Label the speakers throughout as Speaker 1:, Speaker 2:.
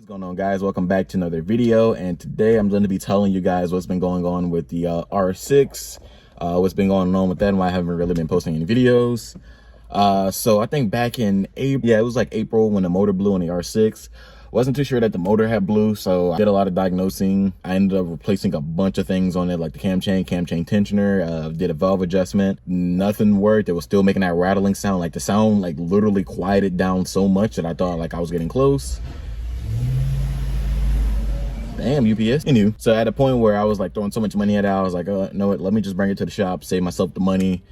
Speaker 1: going on, guys? Welcome back to another video, and today I'm going to be telling you guys what's been going on with the R6, what's been going on with that and why I haven't really been posting any videos. So I think back in April, yeah, it was like April when the motor blew on the R6. Wasn't too sure that the motor had blew, so I did a lot of diagnosing. I ended up replacing a bunch of things on it, like the cam chain tensioner, did a valve adjustment. Nothing worked. It was still making that rattling sound. Like the sound like literally quieted down so much that I thought like I was getting close. Damn, UPS. Anyway, so at a point where I was like throwing so much money at it, I was like, you know what, let me just bring it to the shop, save myself the money,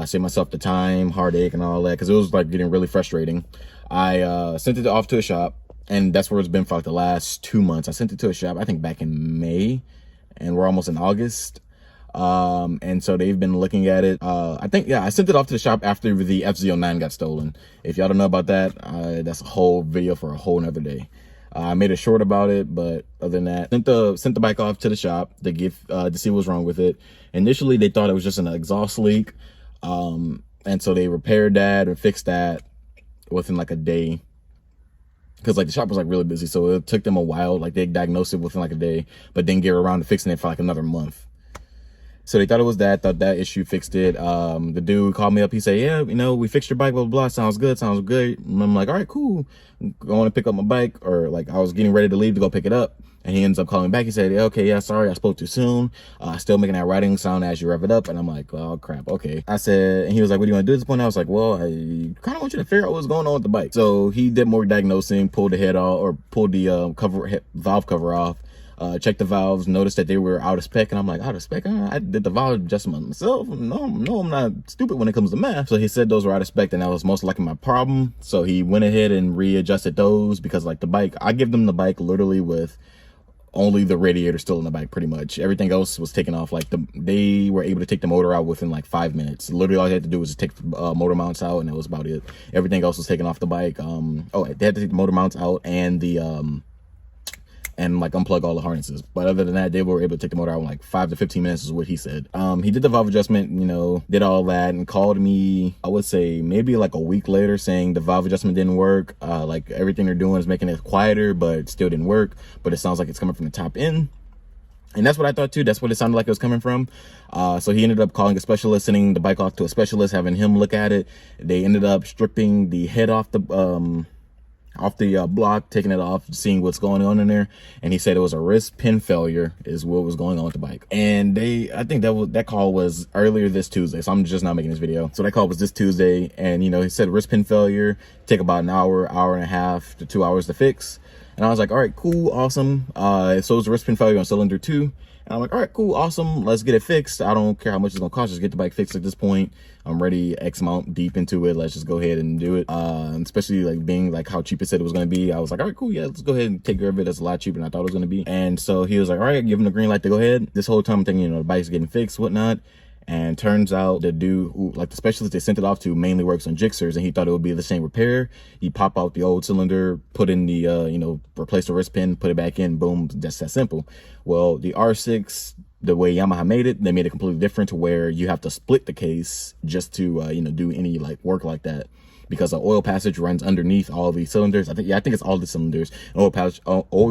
Speaker 1: save myself the time, heartache, and all that, because it was like getting really frustrating. I sent it off to a shop, and that's where it's been for like the last 2 months. I sent it to a shop, I think back in May, and we're almost in August. And so they've been looking at it. I think, yeah, I sent it off to the shop after the FZ09 got stolen. If y'all don't know about that, that's a whole video for a whole nother day. I made a short about it, but other than that, sent the bike off to the shop to see what was wrong with it. Initially, they thought it was just an exhaust leak. And so they repaired that and fixed that within like a day. Because like the shop was like really busy, so it took them a while. Like they diagnosed it within like a day, but didn't get around to fixing it for like another month. So they thought it was that, thought that issue fixed it. The dude called me up. He said, yeah, you know, we fixed your bike, blah, blah, blah. Sounds good, sounds good. And I'm like, all right, cool. Going to pick up my bike, or like I was getting ready to leave to go pick it up. And he ends up calling back. He said, okay, yeah, sorry, I spoke too soon. Still making that rattling sound as you rev it up. And I'm like, oh, crap, okay. I said, and he was like, what do you want to do at this point? I was like, well, I kind of want you to figure out what's going on with the bike. So he did more diagnosing, pulled the head off, or pulled the valve cover off. Checked the valves, noticed that they were out of spec, and I'm like, out of spec? I did the valve adjustment myself. No, I'm not stupid when it comes to math. So he said those were out of spec, and that was most likely my problem. So he went ahead and readjusted those, because like the bike, I give them the bike literally with only the radiator still in the bike, pretty much. Everything else was taken off. Like they were able to take the motor out within like 5 minutes. Literally all they had to do was take the motor mounts out, and that was about it. Everything else was taken off the bike. Oh, they had to take the motor mounts out and the and like unplug all the harnesses. But other than that, they were able to take the motor out in like 5 to 15 minutes is what he said. He did the valve adjustment, you know, did all that, and called me, I would say maybe like a week later, saying the valve adjustment didn't work. Like everything they're doing is making it quieter, but it still didn't work. But it sounds like it's coming from the top end. And that's what I thought too. That's what it sounded like it was coming from. So he ended up calling a specialist, sending the bike off to a specialist, having him look at it. They ended up stripping the head off the block, taking it off, seeing what's going on in there, and he said it was a wrist pin failure is what was going on with the bike. And I think that call was earlier this Tuesday, so I'm just not making this video. So that call was this Tuesday, and you know, he said wrist pin failure, take about an hour and a half to 2 hours to fix. And I was like, all right, cool, awesome. So it was a wrist pin failure on cylinder 2. And I'm like, all right, cool, awesome, let's get it fixed. I don't care how much it's gonna cost, just get the bike fixed at this point. I'm ready X amount deep into it, let's just go ahead and do it. Especially like being like how cheap it said it was gonna be. I was like, all right, cool, yeah, let's go ahead and take care of it. That's a lot cheaper than I thought it was gonna be. And so he was like, all right, give him the green light to go ahead. This whole time I'm thinking, you know, the bike's getting fixed, whatnot. And turns out the dude who, like the specialist they sent it off to, mainly works on Gixxers, and he thought it would be the same repair. You pop out the old cylinder, put in the, you know, replace the wrist pin, put it back in, boom, just that simple. Well, the R6, the way Yamaha made it, they made it completely different, to where you have to split the case just to, you know, do any like work like that. Because the oil passage runs underneath all the cylinders. I think it's all the cylinders. Oil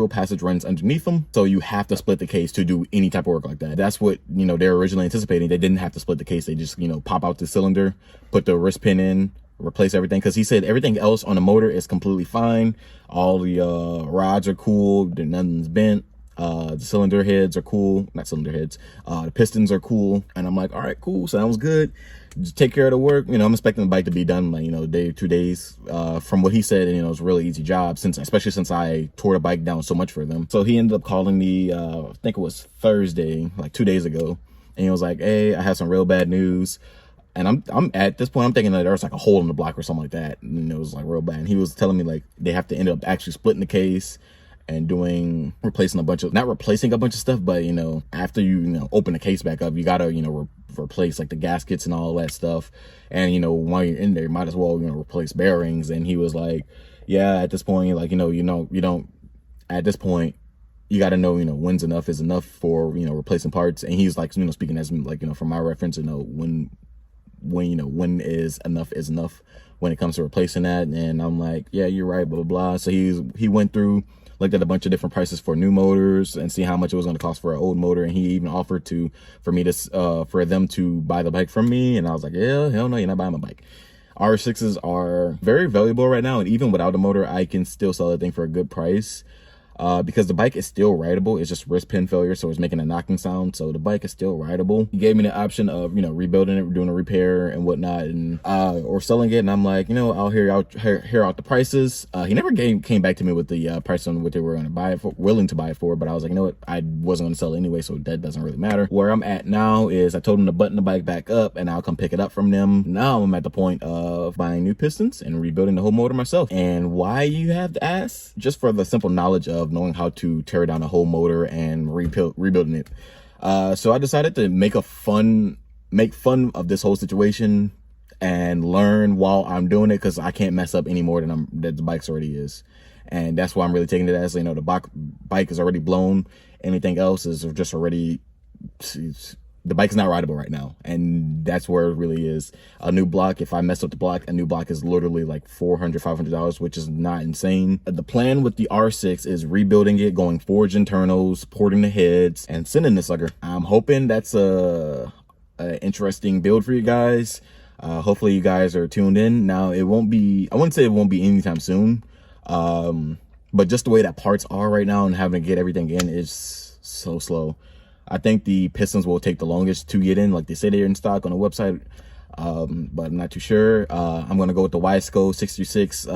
Speaker 1: passage runs underneath them. So you have to split the case to do any type of work like that. That's what, you know, they're originally anticipating. They didn't have to split the case. They just, you know, pop out the cylinder, put the wrist pin in, replace everything. Because he said everything else on the motor is completely fine. All the rods are cool. Nothing's bent. The cylinder heads are cool. Not cylinder heads. The pistons are cool. And I'm like, all right, cool. Sounds good. Just take care of the work. You know, I'm expecting the bike to be done like, you know, a day or 2 days. From what he said, you know, it's a really easy job, especially since I tore the bike down so much for them. So he ended up calling me, I think it was Thursday, like 2 days ago. And he was like, hey, I have some real bad news. And I'm at this point, I'm thinking that there's like a hole in the block or something like that. And it was like real bad. And he was telling me like they have to end up actually splitting the case and replacing a bunch of, not replacing a bunch of stuff, but, you know, after you know, open the case back up, you gotta, you know, replace like the gaskets and all that stuff. And, you know, while you're in there, you might as well, you know, replace bearings. And he was like, yeah, at this point, like, you don't, at this point, you got to know, you know, when's enough is enough for, you know, replacing parts. And he's like, you know, speaking as like, you know, from my reference, you know, when is enough when it comes to replacing that. And I'm like, yeah, you're right, blah, blah, blah. So he went through looked at a bunch of different prices for new motors and see how much it was going to cost for an old motor. And he even offered for them to buy the bike from me. And I was like, yeah, hell no, you're not buying my bike. R6s are very valuable right now, and even without a motor, I can still sell that thing for a good price. Because the bike is still rideable. It's just wrist pin failure, so it's making a knocking sound. So the bike is still rideable. He gave me the option of, you know, rebuilding it, doing a repair and whatnot, and or selling it. And I'm like, you know, I'll hear out the prices. He never came back to me with the price on what they were going to buy it for, willing to buy it for. But I was like, you know what, I wasn't going to sell it anyway, so that doesn't really matter. Where I'm at now is I told him to button the bike back up, and I'll come pick it up from them. Now I'm at the point of buying new pistons and rebuilding the whole motor myself. And why, you have to ask? Just for the simple knowledge of knowing how to tear down a whole motor and rebuilding it. So I decided to make fun of this whole situation and learn while I'm doing it, because I can't mess up any more than the bike's already is. And that's why I'm really taking it as, you know, the bike is already blown. Anything else is just already, the bike's not rideable right now, and that's where it really is. A new block, if I mess up the block, a new block is literally like $400, $500, which is not insane. The plan with the R6 is rebuilding it, going forged internals, porting the heads, and sending this sucker. I'm hoping that's a interesting build for you guys. Hopefully you guys are tuned in. Now, I wouldn't say it won't be anytime soon, but just the way that parts are right now and having to get everything in is so slow. I think the pistons will take the longest to get in, like they say they're in stock on the website, but I'm not too sure. I'm going to go with the Wiseco 636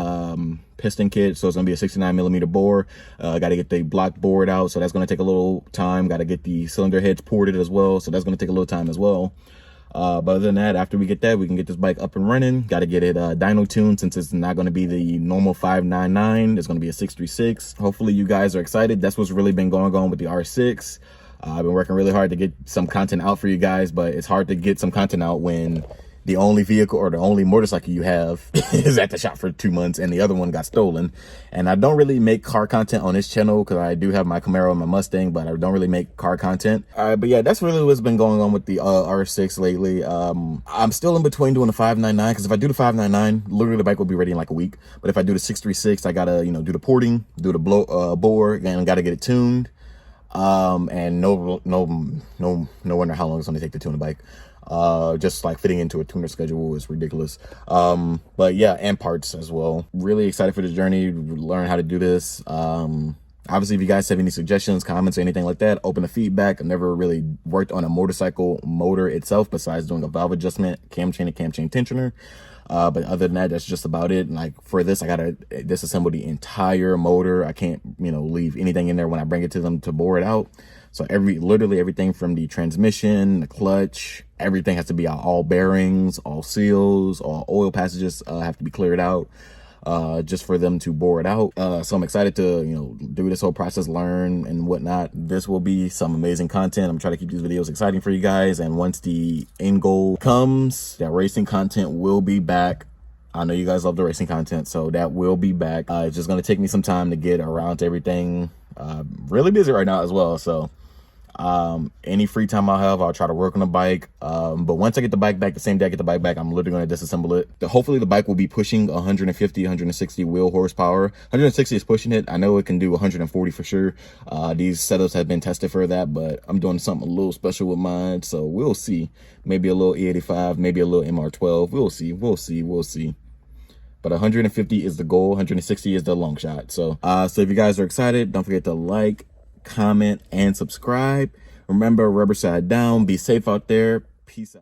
Speaker 1: piston kit, so it's going to be a 69mm bore. Got to get the block bored out, so that's going to take a little time. Got to get the cylinder heads ported as well, so that's going to take a little time as well. But other than that, after we get that, we can get this bike up and running. Got to get it dyno tuned, since it's not going to be the normal 599. It's going to be a 636. Hopefully you guys are excited. That's what's really been going on with the R6. I've been working really hard to get some content out for you guys, but it's hard to get some content out when the only vehicle or the only motorcycle you have is at the shop for 2 months and the other one got stolen. And I don't really make car content on this channel, because I do have my Camaro and my Mustang, but I don't really make car content. But yeah, that's really what's been going on with the R6 lately. I'm still in between doing the 599, because if I do the 599, literally the bike will be ready in like a week. But if I do the 636, I gotta, you know, do the porting, do the bore, and gotta get it tuned. And no wonder how long it's going to take to tune a bike. Just like fitting into a tuner schedule is ridiculous. But yeah, and parts as well. Really excited for this journey, learn how to do this. Obviously, if you guys have any suggestions, comments, or anything like that, open to feedback. I've never really worked on a motorcycle motor itself besides doing a valve adjustment, cam chain, and cam chain tensioner. But other than that, that's just about it. And like for this, I gotta disassemble the entire motor. I can't, you know, leave anything in there when I bring it to them to bore it out. So literally everything from the transmission, the clutch, everything has to be out. All bearings, all seals, all oil passages have to be cleared out, just for them to bore it out. So I'm excited to, you know, do this whole process, learn and whatnot. This will be some amazing content. I'm trying to keep these videos exciting for you guys. And once the end goal comes, that racing content will be back. I know you guys love the racing content, so that will be back. It's just going to take me some time to get around to everything. Really busy right now as well, so any free time I'll have, I'll try to work on the bike. But once I get the bike back, the same day I get the bike back, I'm literally going to disassemble it. Hopefully the bike will be pushing 150, 160 wheel horsepower. 160 is pushing it. I know it can do 140 for sure. These setups have been tested for that, but I'm doing something a little special with mine, so we'll see. Maybe a little E85, maybe a little MR12. We'll see. But 150 is the goal. 160 is the long shot. So if you guys are excited, don't forget to like, comment, and subscribe. Remember, rubber side down. Be safe out there. Peace out.